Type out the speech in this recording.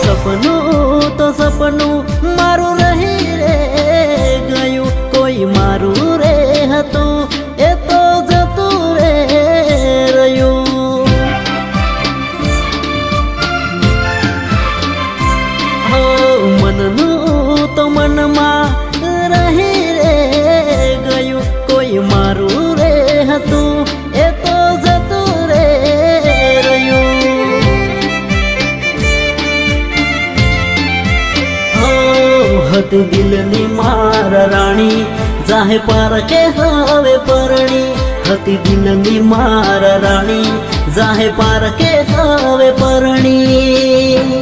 સપનું તો સપનું મારું રહી રે ગયું, કોઈ મારું રે હતું એ તો જતું રે રહ્યું. હો મનનું તો મનમાં રહી રે ગયું, કોઈ મારું રે હતું એ તો જતું રે રહ્યું. હતી દિલની મારા રાણી જાહે પારકે હવે પરણી, હતી દિલની મારા રાણી જાહે પારકે હવે પરણી.